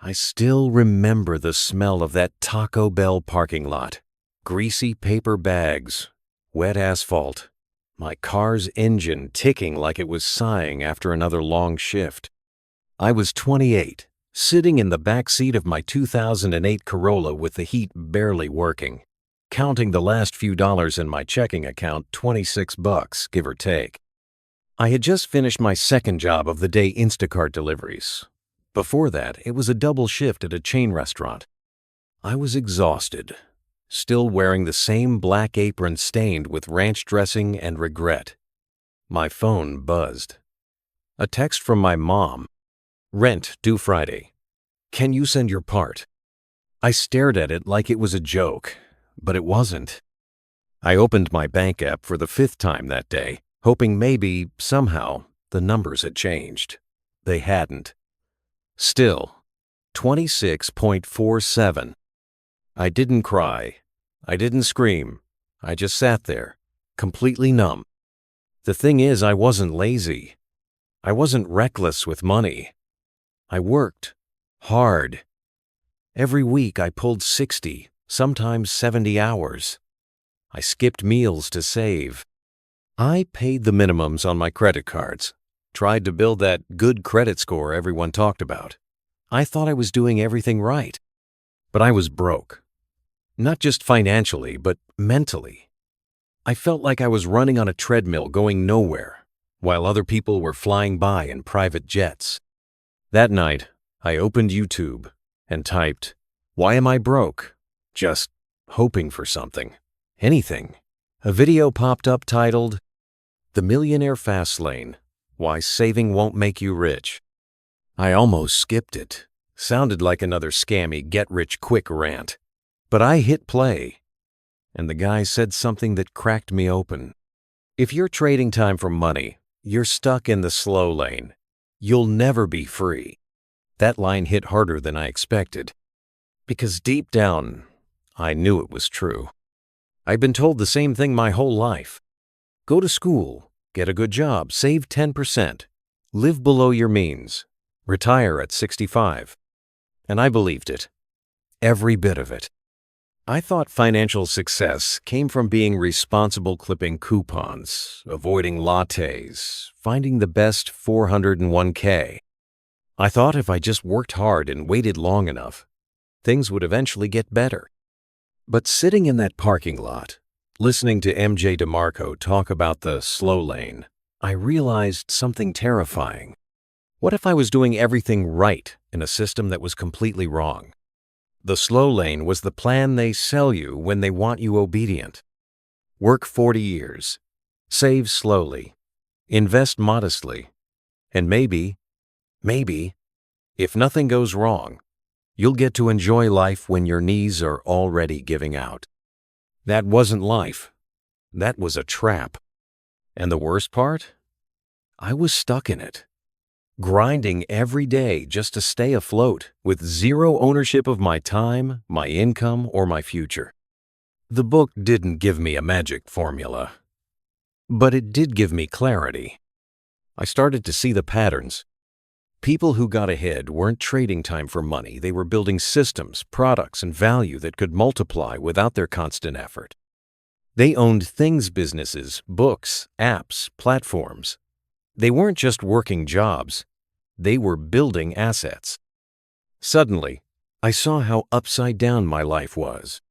I still remember the smell of that Taco Bell parking lot. Greasy paper bags, wet asphalt, my car's engine ticking like it was sighing after another long shift. I was 28, sitting in the back seat of my 2008 Corolla with the heat barely working, counting the last few dollars in my checking account, $26, give or take. I had just finished my second job of the day, Instacart deliveries. Before that, it was a double shift at a chain restaurant. I was exhausted, still wearing the same black apron stained with ranch dressing and regret. My phone buzzed. A text from my mom. Rent due Friday. Can you send your part? I stared at it like it was a joke, but it wasn't. I opened my bank app for the 5th time that day, hoping maybe, somehow, the numbers had changed. They hadn't. Still, 26.47. I didn't cry. I didn't scream. I just sat there, completely numb. The thing is, I wasn't lazy. I wasn't reckless with money. I worked hard. Every week I pulled 60, sometimes 70 hours. I skipped meals to save. I paid the minimums on my credit cards, tried to build that good credit score everyone talked about. I thought I was doing everything right. But I was broke. Not just financially, but mentally. I felt like I was running on a treadmill going nowhere, while other people were flying by in private jets. That night, I opened YouTube and typed, "Why am I broke?" Just hoping for something. Anything. A video popped up titled, "The Millionaire Fastlane, Why Saving Won't Make You Rich." I almost skipped it. Sounded like another scammy get-rich-quick rant. But I hit play, and the guy said something that cracked me open. If you're trading time for money, you're stuck in the slow lane. You'll never be free. That line hit harder than I expected, because deep down, I knew it was true. I'd been told the same thing my whole life. Go to school, get a good job, save 10%, live below your means, retire at 65. And I believed it. Every bit of it. I thought financial success came from being responsible, clipping coupons, avoiding lattes, finding the best 401k. I thought if I just worked hard and waited long enough, things would eventually get better. But sitting in that parking lot, listening to MJ DeMarco talk about the slow lane, I realized something terrifying. What if I was doing everything right in a system that was completely wrong? The slow lane was the plan they sell you when they want you obedient. Work 40 years, save slowly, invest modestly, and maybe, if nothing goes wrong, you'll get to enjoy life when your knees are already giving out. That wasn't life. That was a trap. And the worst part? I was stuck in it. Grinding every day just to stay afloat with zero ownership of my time, my income, or my future. The book didn't give me a magic formula, but it did give me clarity. I started to see the patterns. People who got ahead weren't trading time for money. They were building systems, products, and value that could multiply without their constant effort. They owned things businesses, books, apps, platforms. They weren't just working jobs, they were building assets. Suddenly, I saw how upside down my life was.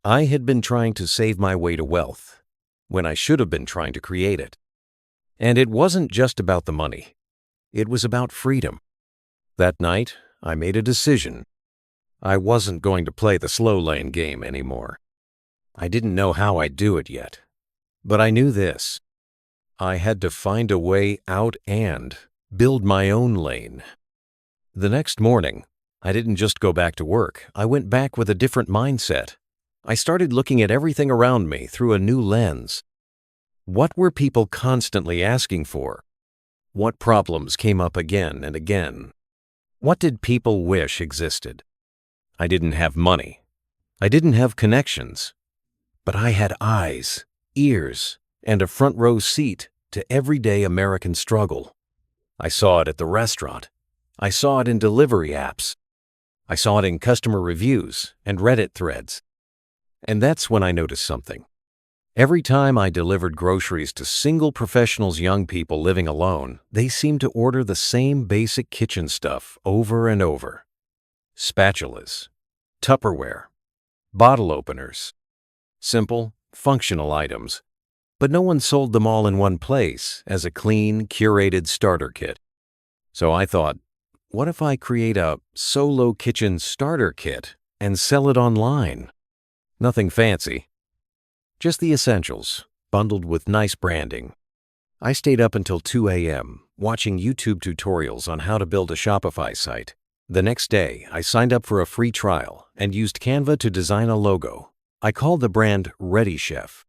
I had been trying to save my way to wealth, when I should have been trying to create it. And it wasn't just about the money. It was about freedom. That night, I made a decision. I wasn't going to play the slow lane game anymore. I didn't know how I'd do it yet, but I knew this. I had to find a way out and build my own lane. The next morning, I didn't just go back to work. I went back with a different mindset. I started looking at everything around me through a new lens. What were people constantly asking for? What problems came up again and again? What did people wish existed? I didn't have money. I didn't have connections. But I had eyes, ears, and a front row seat to everyday American struggle. I saw it at the restaurant. I saw it in delivery apps. I saw it in customer reviews and Reddit threads. And that's when I noticed something. Every time I delivered groceries to single professionals, young people living alone, they seemed to order the same basic kitchen stuff over and over. Spatulas, Tupperware, bottle openers. Simple, functional items. But no one sold them all in one place as a clean, curated starter kit. So I thought, what if I create a solo kitchen starter kit and sell it online? Nothing fancy. Just the essentials, bundled with nice branding. I stayed up until 2 a.m. watching YouTube tutorials on how to build a Shopify site. The next day, I signed up for a free trial and used Canva to design a logo. I called the brand Ready Chef.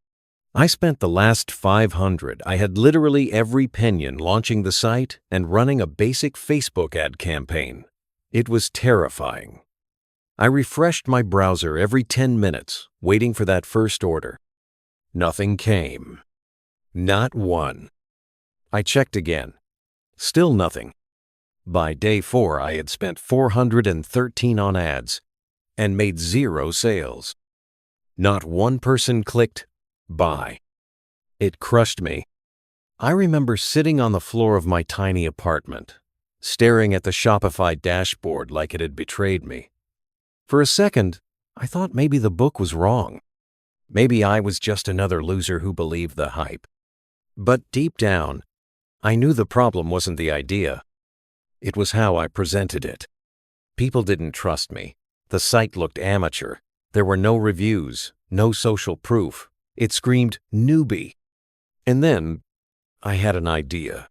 I spent the last $500. I had literally every penny launching the site and running a basic Facebook ad campaign. It was terrifying. I refreshed my browser every 10 minutes, waiting for that first order. Nothing came. Not one. I checked again. Still nothing. By day 4, I had spent $413 on ads and made 0 sales. Not one person clicked buy. It crushed me. I remember sitting on the floor of my tiny apartment, staring at the Shopify dashboard like it had betrayed me. For a second, I thought maybe the book was wrong. Maybe I was just another loser who believed the hype. But deep down, I knew the problem wasn't the idea. It was how I presented it. People didn't trust me. The site looked amateur. There were no reviews, no social proof. It screamed newbie. And then I had an idea.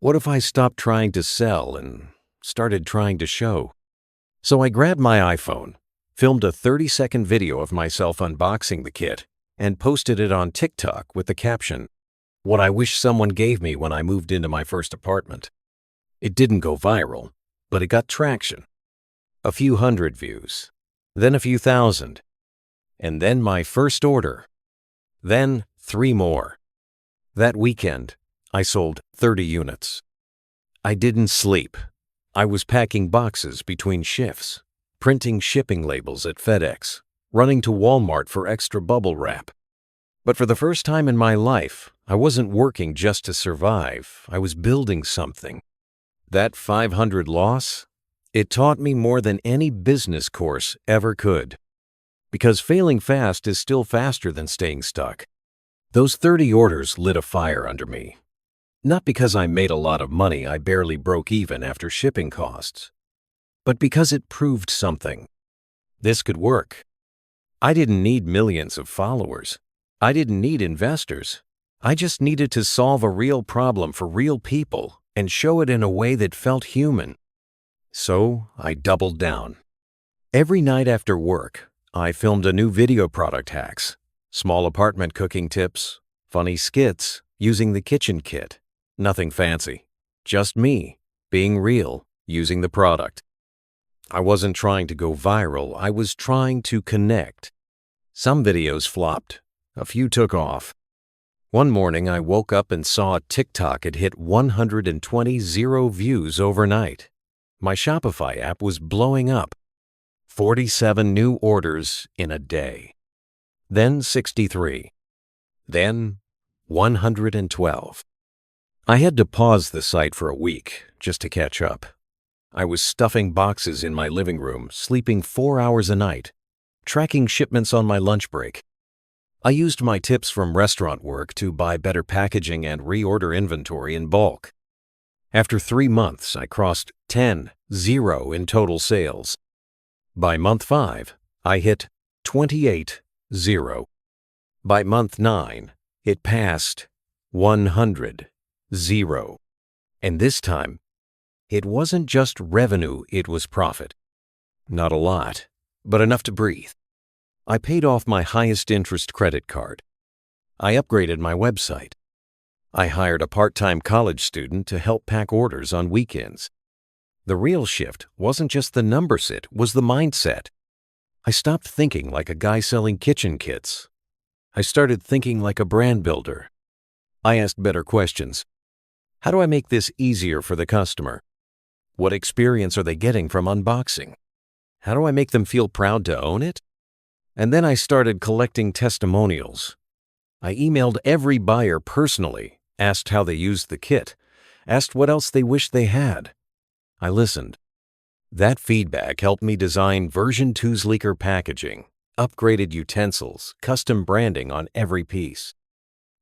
What if I stopped trying to sell and started trying to show? So I grabbed my iPhone, filmed a 30-second video of myself unboxing the kit, and posted it on TikTok with the caption, "What I wish someone gave me when I moved into my first apartment." It didn't go viral, but it got traction. A few hundred views, then a few thousand, and then my first order, then 3 more. That weekend, I sold 30 units. I didn't sleep. I was packing boxes between shifts, printing shipping labels at FedEx, running to Walmart for extra bubble wrap. But for the first time in my life, I wasn't working just to survive. I was building something. That 500 loss, it taught me more than any business course ever could. Because failing fast is still faster than staying stuck. Those 30 orders lit a fire under me. Not because I made a lot of money, I barely broke even after shipping costs, but because it proved something. This could work. I didn't need millions of followers. I didn't need investors. I just needed to solve a real problem for real people and show it in a way that felt human. So I doubled down. Every night after work, I filmed a new video product hacks, small apartment cooking tips, funny skits using the kitchen kit. Nothing fancy, just me, being real, using the product. I wasn't trying to go viral, I was trying to connect. Some videos flopped, a few took off. One morning I woke up and saw TikTok had hit 120 views overnight. My Shopify app was blowing up. 47 new orders in a day. Then 63. Then 112. I had to pause the site for a week just to catch up. I was stuffing boxes in my living room, sleeping 4 hours a night, tracking shipments on my lunch break. I used my tips from restaurant work to buy better packaging and reorder inventory in bulk. After 3 months, I crossed 10 in total sales. By month 5, I hit 28 By month 9, it passed 100 And this time, it wasn't just revenue, it was profit. Not a lot, but enough to breathe. I paid off my highest interest credit card. I upgraded my website. I hired a part-time college student to help pack orders on weekends. The real shift wasn't just the numbers, it was the mindset. I stopped thinking like a guy selling kitchen kits. I started thinking like a brand builder. I asked better questions. How do I make this easier for the customer? What experience are they getting from unboxing? How do I make them feel proud to own it? And then I started collecting testimonials. I emailed every buyer personally, asked how they used the kit, asked what else they wished they had. I listened. That feedback helped me design version 2 sleeker packaging, upgraded utensils, custom branding on every piece.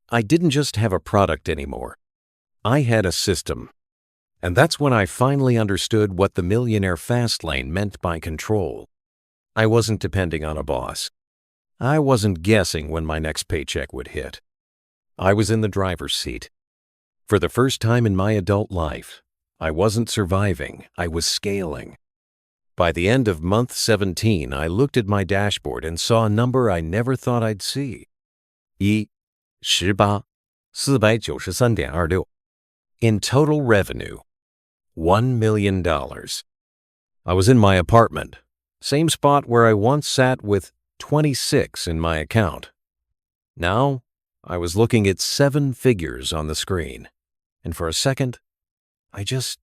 I didn't just have a product anymore. I had a system. And that's when I finally understood what the Millionaire Fastlane meant by control. I wasn't depending on a boss. I wasn't guessing when my next paycheck would hit. I was in the driver's seat. For the first time in my adult life, I wasn't surviving, I was scaling. By the end of month 17, I looked at my dashboard and saw a number I never thought I'd see. 493.26. In total revenue, $1 million. I was in my apartment, same spot where I once sat with 26 in my account. Now, I was looking at 7 figures on the screen, and for a second, I just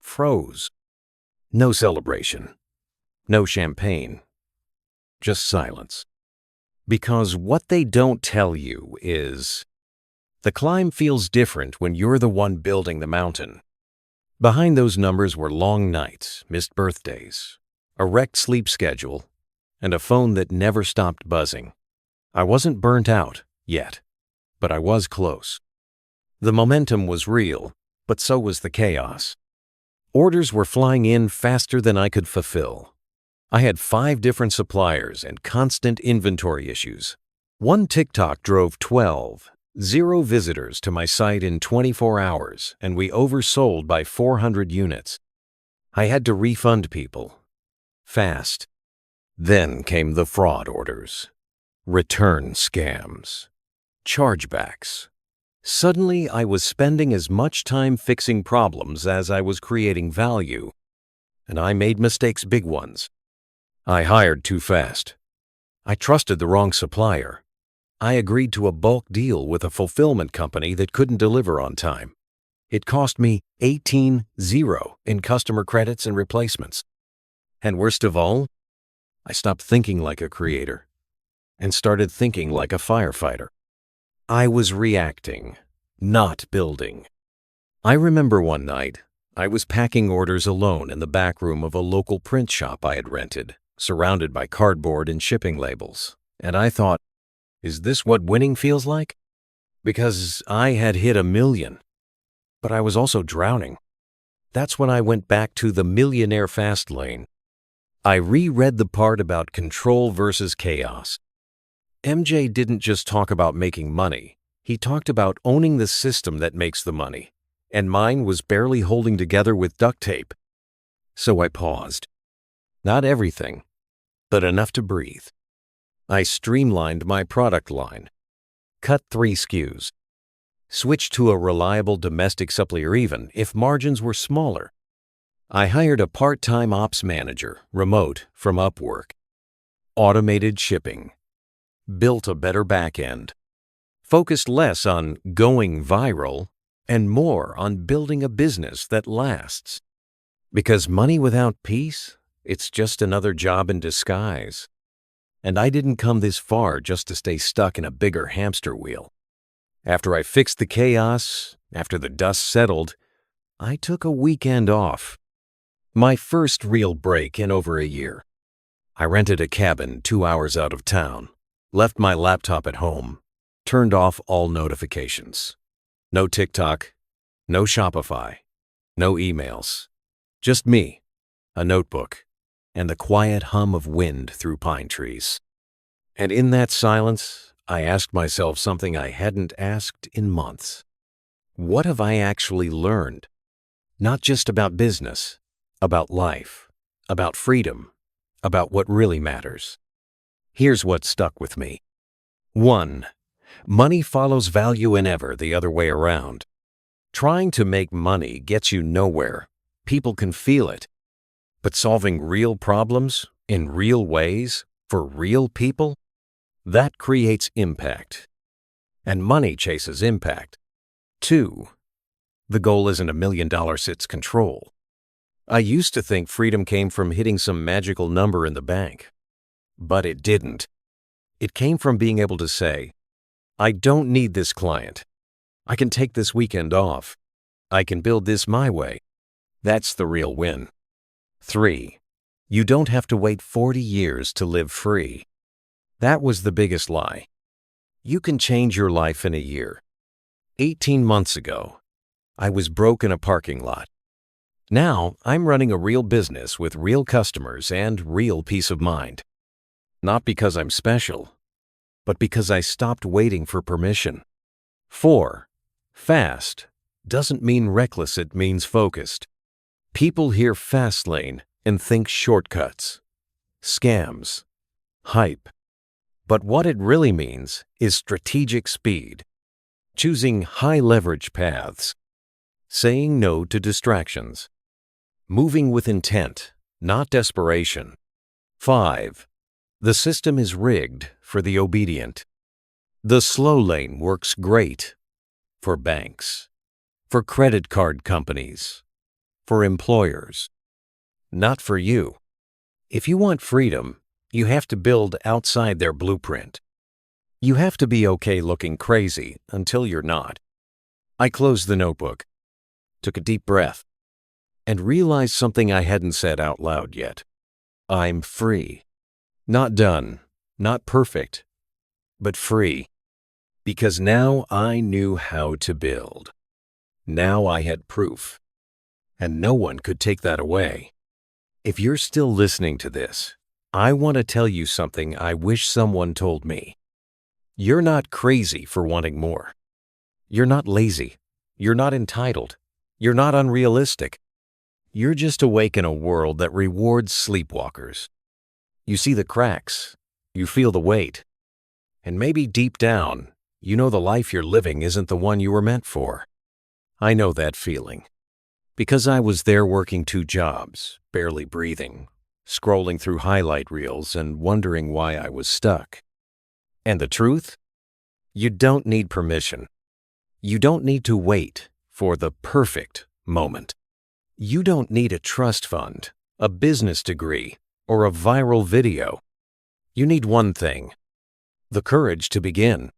froze. No celebration, no champagne, just silence. Because what they don't tell you is, the climb feels different when you're the one building the mountain. Behind those numbers were long nights, missed birthdays, a wrecked sleep schedule, and a phone that never stopped buzzing. I wasn't burnt out yet, but I was close. The momentum was real, but so was the chaos. Orders were flying in faster than I could fulfill. I had 5 different suppliers and constant inventory issues. One TikTok drove 0 visitors to my site in 24 hours, and we oversold by 400 units. I had to refund people. Fast. Then came the fraud orders. Return scams. Chargebacks. Suddenly, I was spending as much time fixing problems as I was creating value. And I made mistakes, big ones. I hired too fast. I trusted the wrong supplier. I agreed to a bulk deal with a fulfillment company that couldn't deliver on time. It cost me 18-0 in customer credits and replacements. And worst of all, I stopped thinking like a creator and started thinking like a firefighter. I was reacting, not building. I remember one night, I was packing orders alone in the back room of a local print shop I had rented, surrounded by cardboard and shipping labels, and I thought, is this what winning feels like? Because I had hit 1 million, but I was also drowning. That's when I went back to the Millionaire Fastlane. I reread the part about control versus chaos. MJ didn't just talk about making money. He talked about owning the system that makes the money, and mine was barely holding together with duct tape. So I paused. Not everything, but enough to breathe. I streamlined my product line, cut 3 SKUs, switched to a reliable domestic supplier even if margins were smaller. I hired a part-time ops manager, remote, from Upwork, automated shipping, built a better back end, focused less on going viral and more on building a business that lasts. Because money without peace, it's just another job in disguise. And I didn't come this far just to stay stuck in a bigger hamster wheel. After I fixed the chaos, after the dust settled, I took a weekend off. My first real break in over a year. I rented a cabin 2 hours out of town, left my laptop at home, turned off all notifications. No TikTok, no Shopify, no emails. Just me, a notebook, and the quiet hum of wind through pine trees. And in that silence, I asked myself something I hadn't asked in months. What have I actually learned? Not just about business, about life, about freedom, about what really matters. Here's what stuck with me. 1. Money follows value and never the other way around. Trying to make money gets you nowhere. People can feel it. But solving real problems in real ways for real people, that creates impact. And money chases impact. 2. The goal isn't $1 million, it's control. I used to think freedom came from hitting some magical number in the bank. But it didn't. It came from being able to say, I don't need this client. I can take this weekend off. I can build this my way. That's the real win. 3. You don't have to wait 40 years to live free. That was the biggest lie. You can change your life in a year. 18 months ago, I was broke in a parking lot. Now, I'm running a real business with real customers and real peace of mind. Not because I'm special, but because I stopped waiting for permission. 4. Fast doesn't mean reckless, it means focused. People hear fast lane and think shortcuts, scams, hype. But what it really means is strategic speed, choosing high-leverage paths, saying no to distractions, moving with intent, not desperation. 5. The system is rigged for the obedient. The slow lane works great for banks, for credit card companies, for employers. Not for you. If you want freedom, you have to build outside their blueprint. You have to be okay looking crazy until you're not. I closed the notebook, took a deep breath, and realized something I hadn't said out loud yet. I'm free. Not done, not perfect, but free. Because now I knew how to build. Now I had proof. And no one could take that away. If you're still listening to this, I want to tell you something I wish someone told me. You're not crazy for wanting more. You're not lazy. You're not entitled. You're not unrealistic. You're just awake in a world that rewards sleepwalkers. You see the cracks. You feel the weight. And maybe deep down, you know the life you're living isn't the one you were meant for. I know that feeling. Because I was there working 2 jobs, barely breathing, scrolling through highlight reels and wondering why I was stuck. And the truth? You don't need permission. You don't need to wait for the perfect moment. You don't need a trust fund, a business degree, or a viral video. You need one thing: the courage to begin.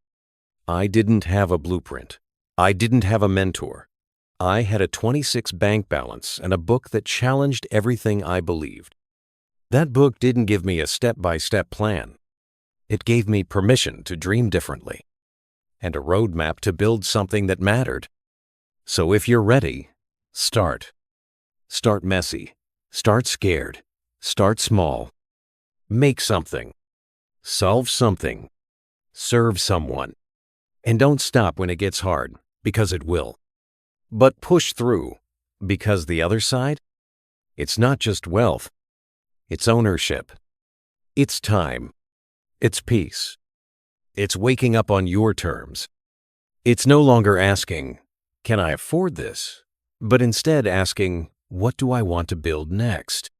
I didn't have a blueprint. I didn't have a mentor. I had a 26 bank balance and a book that challenged everything I believed. That book didn't give me a step-by-step plan. It gave me permission to dream differently and a roadmap to build something that mattered. So if you're ready, start. Start messy. Start scared. Start small. Make something. Solve something. Serve someone. And don't stop when it gets hard, because it will. But push through, because the other side, it's not just wealth. It's ownership. It's time. It's peace. It's waking up on your terms. It's no longer asking, can I afford this? But instead asking, what do I want to build next?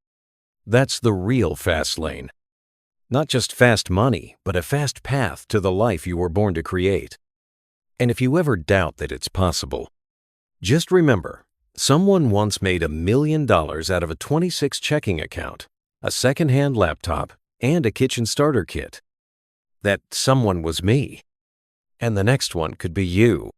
That's the real fast lane. Not just fast money, but a fast path to the life you were born to create. And if you ever doubt that it's possible, just remember, someone once made $1 million out of a 26 checking account, a second-hand laptop, and a kitchen starter kit. That someone was me. And the next one could be you.